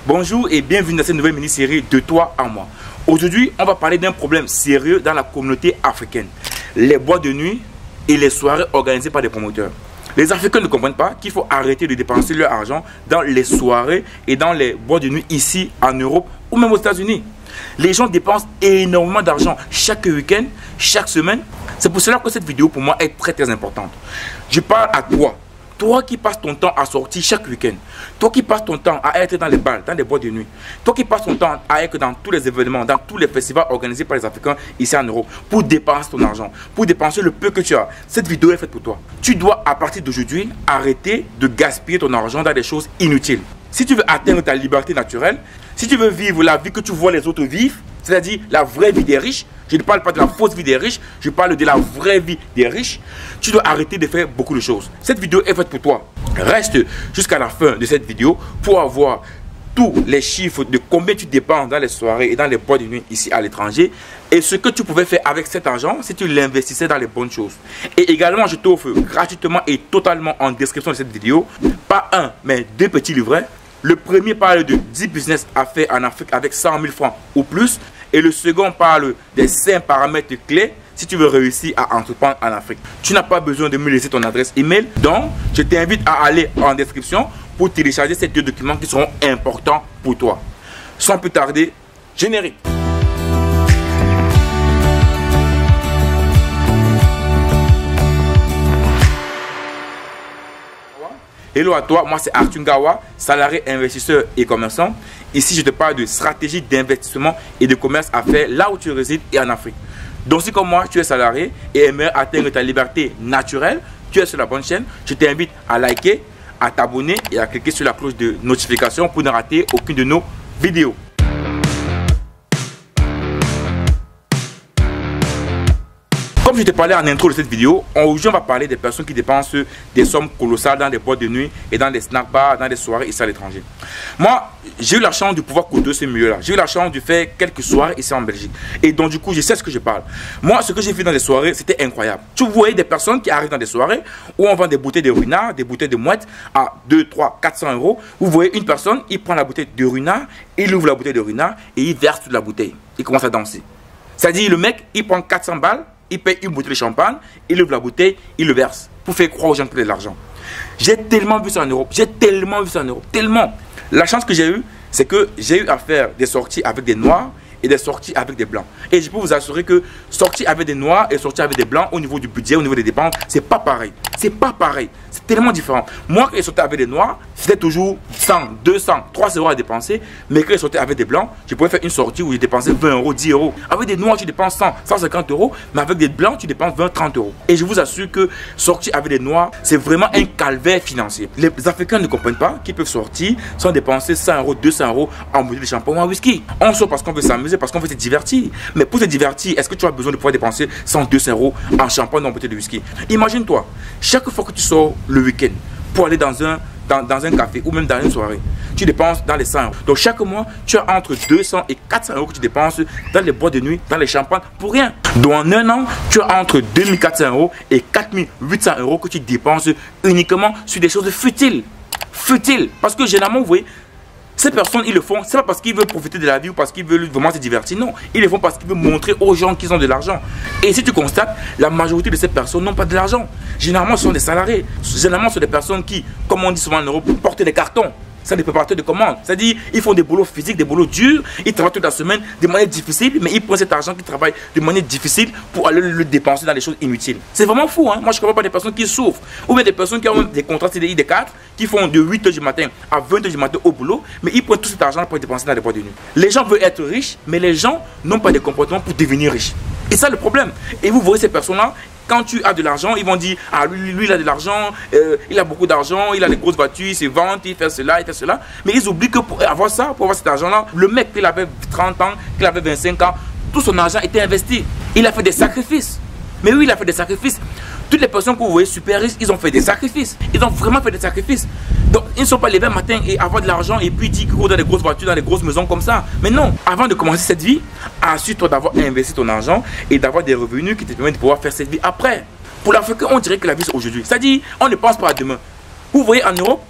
Bonjour et bienvenue dans cette nouvelle mini-série de toi à moi. Aujourd'hui, on va parler d'un problème sérieux dans la communauté africaine. Les boîtes de nuit et les soirées organisées par des promoteurs. Les Africains ne comprennent pas qu'il faut arrêter de dépenser leur argent dans les soirées et dans les boîtes de nuit ici en Europe ou même aux États-Unis. Les gens dépensent énormément d'argent chaque week-end, chaque semaine. C'est pour cela que cette vidéo pour moi est très importante. Je parle à toi. Toi qui passes ton temps à sortir chaque week-end, toi qui passes ton temps à être dans les bals, dans les boîtes de nuit, toi qui passes ton temps à être dans tous les événements, dans tous les festivals organisés par les Africains ici en Europe, pour dépenser ton argent, pour dépenser le peu que tu as. Cette vidéo est faite pour toi. Tu dois à partir d'aujourd'hui arrêter de gaspiller ton argent dans des choses inutiles. Si tu veux atteindre ta liberté naturelle, si tu veux vivre la vie que tu vois les autres vivre, c'est-à-dire la vraie vie des riches, je ne parle pas de la fausse vie des riches, je parle de la vraie vie des riches, tu dois arrêter de faire beaucoup de choses. Cette vidéo est faite pour toi. Reste jusqu'à la fin de cette vidéo pour avoir tous les chiffres de combien tu dépenses dans les soirées et dans les boîtes de nuit ici à l'étranger et ce que tu pouvais faire avec cet argent si tu l'investissais dans les bonnes choses. Et également, je t'offre gratuitement et totalement en description de cette vidéo, pas un, mais deux petits livrets. Le premier parle de 10 business à faire en Afrique avec 100 000 francs ou plus. Et le second parle des 5 paramètres clés si tu veux réussir à entreprendre en Afrique. Tu n'as pas besoin de me laisser ton adresse email. Donc, je t'invite à aller en description pour télécharger ces deux documents qui seront importants pour toi. Sans plus tarder, générique. Hello à toi, moi c'est Arthur Ngawa, salarié, investisseur et commerçant. Ici je te parle de stratégie d'investissement et de commerce à faire là où tu résides et en Afrique. Donc si comme moi tu es salarié et aimerais atteindre ta liberté naturelle, tu es sur la bonne chaîne, je t'invite à liker, à t'abonner et à cliquer sur la cloche de notification pour ne rater aucune de nos vidéos. Comme je te parlais en intro de cette vidéo, aujourd'hui on va parler des personnes qui dépensent des sommes colossales dans des boîtes de nuit et dans des snack bars, dans des soirées ici à l'étranger. Moi, j'ai eu la chance de pouvoir côtoyer ce milieu-là. J'ai eu la chance de faire quelques soirées ici en Belgique. Et donc du coup, je sais ce que je parle. Moi, ce que j'ai vu dans les soirées, c'était incroyable. Tu voyais des personnes qui arrivent dans des soirées où on vend des bouteilles de runard, des bouteilles de mouette à 2, 3, 400 euros. Vous voyez une personne, il prend la bouteille de runard, il ouvre la bouteille de runard et il verse toute la bouteille. Il commence à danser. C'est-à-dire, le mec, il prend 400 balles. Il paye une bouteille de champagne, il ouvre la bouteille, il le verse pour faire croire aux gens qu'il a de l'argent. J'ai tellement vu ça en Europe, tellement. La chance que j'ai eue, c'est que j'ai eu à faire des sorties avec des noirs et des sorties avec des blancs. Et je peux vous assurer que sortir avec des noirs et sortir avec des blancs au niveau du budget, au niveau des dépenses, c'est pas pareil. C'est pas pareil. C'est tellement différent. Moi, quand je sortais avec des noirs, c'était toujours 100, 200, 300 euros à dépenser. Mais quand je sortais avec des blancs, je pouvais faire une sortie où je dépensais 20 euros, 10 euros. Avec des noirs, tu dépenses 100, 150 euros. Mais avec des blancs, tu dépenses 20, 30 euros. Et je vous assure que sortir avec des noirs, c'est vraiment un calvaire financier. Les Africains ne comprennent pas qu'ils peuvent sortir sans dépenser 100 euros, 200 euros en bouteille de champagne ou en whisky. On sort parce qu'on veut s'amuser, parce qu'on veut se divertir. Mais pour se divertir, est-ce que tu as besoin de pouvoir dépenser 100, 200 euros en champagne ou en bouteille de whisky? Imagine-toi, chaque fois que tu sors le week-end pour aller dans un café ou même dans une soirée, tu dépenses dans les 100 euros. Donc chaque mois, tu as entre 200 et 400 euros que tu dépenses dans les boîtes de nuit, dans les champagnes, pour rien. Donc en un an, tu as entre 2400 euros et 4800 euros que tu dépenses uniquement sur des choses futiles. Futiles. Parce que généralement, vous voyez, ces personnes, ils le font, c'est pas parce qu'ils veulent profiter de la vie ou parce qu'ils veulent vraiment se divertir. Non, ils le font parce qu'ils veulent montrer aux gens qu'ils ont de l'argent. Et si tu constates, la majorité de ces personnes n'ont pas de l'argent. Généralement, ce sont des salariés. Généralement, ce sont des personnes qui, comme on dit souvent en Europe, portent des cartons. C'est des préparateurs de commandes. C'est-à-dire, ils font des boulots physiques, des boulots durs. Ils travaillent toute la semaine de manière difficile, mais ils prennent cet argent qu'ils travaillent de manière difficile pour aller le dépenser dans des choses inutiles. C'est vraiment fou, hein. Moi, je ne comprends pas des personnes qui souffrent. Ou bien des personnes qui ont des contrats CDI des 4, qui font de 8 h du matin à 20 h du matin au boulot, mais ils prennent tout cet argent pour le dépenser dans les boîtes de nuit. Les gens veulent être riches, mais les gens n'ont pas de comportement pour devenir riches. Et ça, le problème. Et vous voyez ces personnes-là, quand tu as de l'argent, ils vont dire, ah lui il a de l'argent, il a beaucoup d'argent, il a des grosses voitures, il se vante, il fait cela, il fait cela. Mais ils oublient que pour avoir ça, pour avoir cet argent-là, le mec qu'il avait 30 ans, qu'il avait 25 ans, tout son argent était investi. Il a fait des sacrifices. Mais oui, il a fait des sacrifices. Toutes les personnes que vous voyez super riches, ils ont fait des sacrifices. Ils ont vraiment fait des sacrifices. Donc, ils ne sont pas levés un matin et avoir de l'argent et puis dire qu'ils roulent dans des grosses voitures, dans des grosses maisons comme ça. Mais non, avant de commencer cette vie, assure-toi d'avoir investi ton argent et d'avoir des revenus qui te permettent de pouvoir faire cette vie après. Pour l'Africain, on dirait que la vie c'est aujourd'hui. C'est-à-dire, on ne pense pas à demain. Vous voyez, en Europe,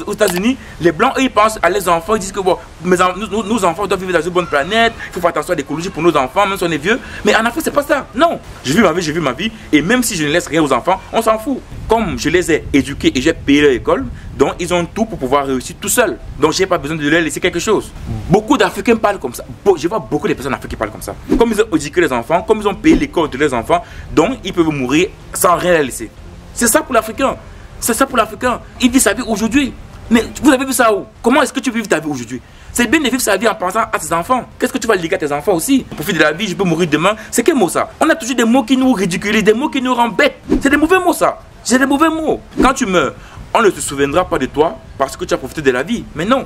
aux États-Unis, les Blancs, eux, ils pensent à leurs enfants. Ils disent que bon, nos enfants doivent vivre dans une bonne planète. Il faut faire attention à l'écologie pour nos enfants, même si on est vieux. Mais en Afrique, c'est pas ça. Non. J'ai vu ma vie. Et même si je ne laisse rien aux enfants, on s'en fout. Comme je les ai éduqués et j'ai payé leur école, donc ils ont tout pour pouvoir réussir tout seuls. Donc, j'ai pas besoin de leur laisser quelque chose. Beaucoup d'Africains parlent comme ça. Je vois beaucoup de personnes en Afrique qui parlent comme ça. Comme ils ont éduqué les enfants, comme ils ont payé l'école de leurs enfants, donc ils peuvent mourir sans rien leur laisser. C'est ça pour l'Africain. C'est ça pour l'Africain. Il vit sa vie aujourd'hui. Mais vous avez vu ça où? Comment est-ce que tu vis ta vie aujourd'hui? C'est bien de vivre sa vie en pensant à tes enfants. Qu'est-ce que tu vas léguer à tes enfants aussi? Profite de la vie, je peux mourir demain. C'est quel mot ça? On a toujours des mots qui nous ridiculisent, des mots qui nous rendent bêtes. C'est des mauvais mots ça. C'est des mauvais mots. Quand tu meurs, on ne se souviendra pas de toi parce que tu as profité de la vie. Mais non.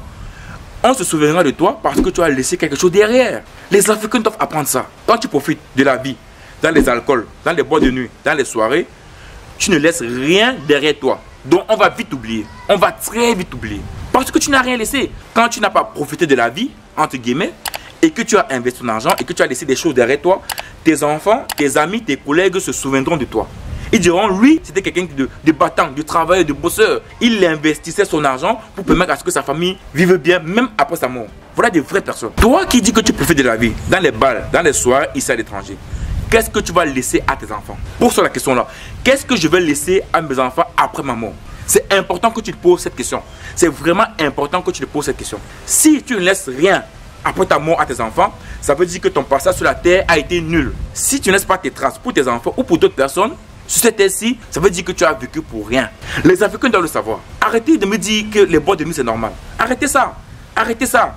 On se souviendra de toi parce que tu as laissé quelque chose derrière. Les Africains doivent apprendre ça. Quand tu profites de la vie, dans les alcools, dans les boîtes de nuit, dans les soirées, tu ne laisses rien derrière toi. Donc on va vite oublier. On va très vite oublier. Parce que tu n'as rien laissé. Quand tu n'as pas profité de la vie, entre guillemets, et que tu as investi ton argent et que tu as laissé des choses derrière toi, tes enfants, tes amis, tes collègues se souviendront de toi. Ils diront, lui, c'était quelqu'un de battant, de travailleur, de bosseur. Il investissait son argent pour permettre à ce que sa famille vive bien, même après sa mort. Voilà des vraies personnes. Toi qui dis que tu profites de la vie, dans les balles, dans les soirées, ici à l'étranger, qu'est-ce que tu vas laisser à tes enfants? Pose-toi la question là. Qu'est-ce que je vais laisser à mes enfants après ma mort? C'est important que tu te poses cette question. C'est vraiment important que tu te poses cette question. Si tu ne laisses rien après ta mort à tes enfants, ça veut dire que ton passage sur la terre a été nul. Si tu ne laisses pas tes traces pour tes enfants ou pour d'autres personnes, sur cette terre-ci, ça veut dire que tu as vécu pour rien. Les Africains doivent le savoir. Arrêtez de me dire que les boîtes de nuit c'est normal. Arrêtez ça. Arrêtez ça.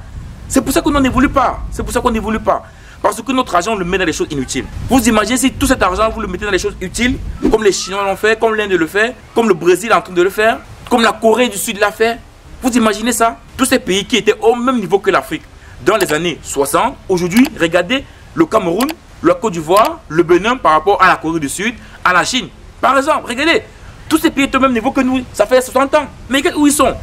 C'est pour ça qu'on n'évolue pas. C'est pour ça qu'on n'évolue pas. Parce que notre argent, on le met dans les choses inutiles. Vous imaginez si tout cet argent, vous le mettez dans les choses utiles, comme les Chinois l'ont fait, comme l'Inde le fait, comme le Brésil est en train de le faire, comme la Corée du Sud l'a fait. Vous imaginez ça? Tous ces pays qui étaient au même niveau que l'Afrique dans les années 60, aujourd'hui, regardez le Cameroun, la Côte d'Ivoire, le Bénin par rapport à la Corée du Sud, à la Chine. Par exemple, regardez, tous ces pays étaient au même niveau que nous, ça fait 60 ans. Mais regardez où ils sont.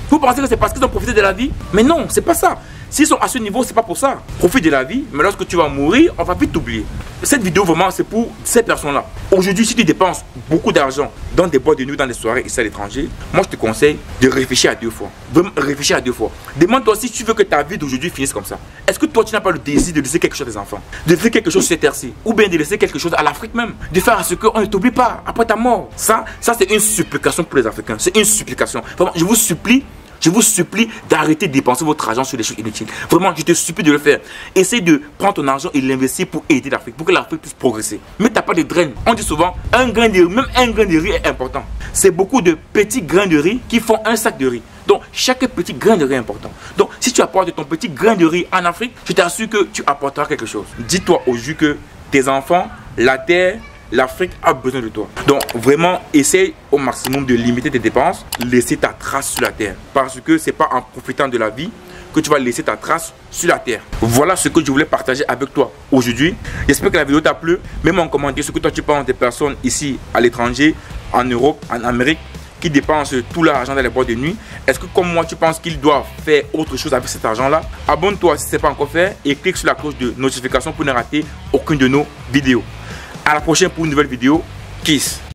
Vous pensez que c'est parce qu'ils ont profité de la vie? Mais non, c'est pas ça. S'ils sont à ce niveau, c'est pas pour ça. Profite de la vie, mais lorsque tu vas mourir, on va vite t'oublier. Cette vidéo, vraiment, c'est pour ces personnes-là. Aujourd'hui, si tu dépenses beaucoup d'argent dans des boîtes de nuit, dans des soirées ici à l'étranger, moi, je te conseille de réfléchir à 2 fois. Vraiment, réfléchir à 2 fois. Demande-toi si tu veux que ta vie d'aujourd'hui finisse comme ça. Est-ce que toi, tu n'as pas le désir de laisser quelque chose à tes enfants? De laisser quelque chose sur cette terre-ci? Ou bien de laisser quelque chose à l'Afrique même? De faire à ce qu'on ne t'oublie pas après ta mort. Ça c'est une supplication pour les Africains. C'est une supplication. Vraiment, je vous supplie d'arrêter de dépenser votre argent sur des choses inutiles. Vraiment, je te supplie de le faire. Essaye de prendre ton argent et l'investir pour aider l'Afrique, pour que l'Afrique puisse progresser. Mais tu n'as pas de graines. On dit souvent, même un grain de riz est important. C'est beaucoup de petits grains de riz qui font un sac de riz. Donc, chaque petit grain de riz est important. Donc, si tu apportes ton petit grain de riz en Afrique, je t'assure que tu apporteras quelque chose. Dis-toi aujourd'hui que tes enfants, la terre, l'Afrique a besoin de toi. Donc vraiment, essaye au maximum de limiter tes dépenses, laisser ta trace sur la terre. Parce que c'est pas en profitant de la vie que tu vas laisser ta trace sur la terre. Voilà ce que je voulais partager avec toi aujourd'hui. J'espère que la vidéo t'a plu. Mets-moi en commentaire ce que toi tu penses des personnes ici à l'étranger, en Europe, en Amérique, qui dépensent tout leur argent dans les boîtes de nuit. Est-ce que comme moi tu penses qu'ils doivent faire autre chose avec cet argent là? Abonne-toi si ce n'est pas encore fait et clique sur la cloche de notification pour ne rater aucune de nos vidéos. À la prochaine pour une nouvelle vidéo. Kiss.